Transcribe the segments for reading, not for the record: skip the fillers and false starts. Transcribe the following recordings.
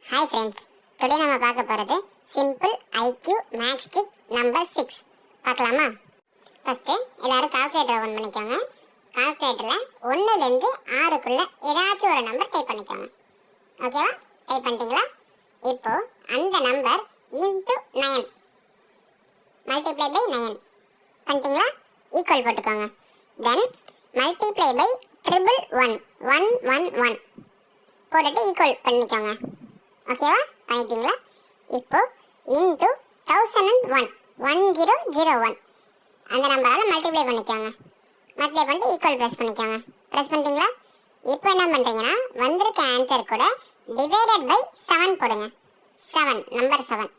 Hi friends, today நம்ம பார்க்க போகிறது சிம்பிள் ஐக்யூ மேக்ஸ்டிக் நம்பர் 6 பார்க்கலாமா? ஃபஸ்ட்டு எல்லோரும் கால்குலேட்டர் ஓப்பன் பண்ணிக்கோங்க. கால்குலேட்டரில் 1லேருந்து 6க்குள்ளே ஏதாச்சும் ஒரு நம்பர் டைப் பண்ணிக்கோங்க. ஓகேவா? டைப் பண்ணிட்டீங்களா? இப்போது அந்த நம்பர் இன்ட்டு 9 மல்டிப்ளை பை 9 பண்ணிட்டீங்களா? ஈக்குவல் போட்டுக்கோங்க. தென் மல்டிப்ளை பை 111 போட்டுட்டு ஈக்குவல் பண்ணிக்கோங்க. ஓகேவா? பண்ணிட்டீங்களா? இப்போ இன்ட்டு 1001 அந்த நம்பரால் மல்டிப்ளை பண்ணிக்கோங்க. மல்டிப்ளை பண்ணிட்டு ஈக்குவல் ப்ரெஸ் பண்ணிக்கோங்க. ப்ரெஸ் பண்ணிட்டீங்களா? இப்போ என்ன பண்ணுறீங்கன்னா வந்திருக்க ஆன்சர் கூட டிவைடட் பை 7 போடுங்க. 7 நம்பர் 7.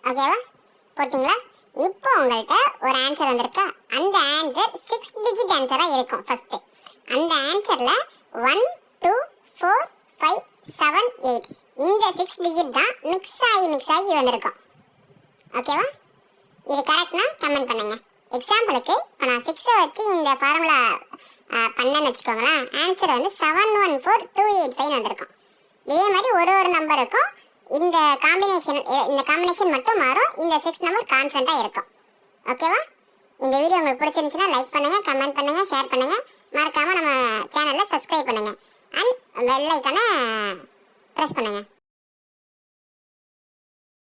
ஓகேவா? போட்டிங்களா? இப்போ உங்கள்கிட்ட ஒரு ஆன்சர் வந்திருக்கா? அந்த ஆன்சர் 6 டிஜிட் ஆன்சராக இருக்கும். ஃபஸ்ட்டு அந்த ஆன்சரில் 1 2 4 5 7 8 இந்த 6 டிஜிட் தான் மிக்ஸ் ஆகி வந்திருக்கும். ஓகேவா? இது கரெக்ட்னா கமெண்ட் பண்ணுங்க. எக்ஸாம்பிளுக்கு இப்போ நான் 6 வச்சு இந்த ஃபார்முலா பண்ணேன்னு வச்சுக்கோங்களேன். ஆன்சர் வந்து 714285 வந்திருக்கும். இதே மாதிரி ஒரு நம்பருக்கும் இந்த காம்பினேஷன் மட்டும் மாறும். இந்த 6 நம்பர் கான்ஸ்டன்ட்டாக இருக்கும். ஓகேவா? இந்த வீடியோ உங்களுக்கு பிடிச்சிருந்துச்சுன்னா லைக் பண்ணுங்கள், கமெண்ட் பண்ணுங்கள், ஷேர் பண்ணுங்கள். மறக்காமல் நம்ம சேனலில் சப்ஸ்கிரைப் பண்ணுங்கள் அண்ட் பெல் ஐக்கானை ப்ரெஸ் பண்ணுங்கள்.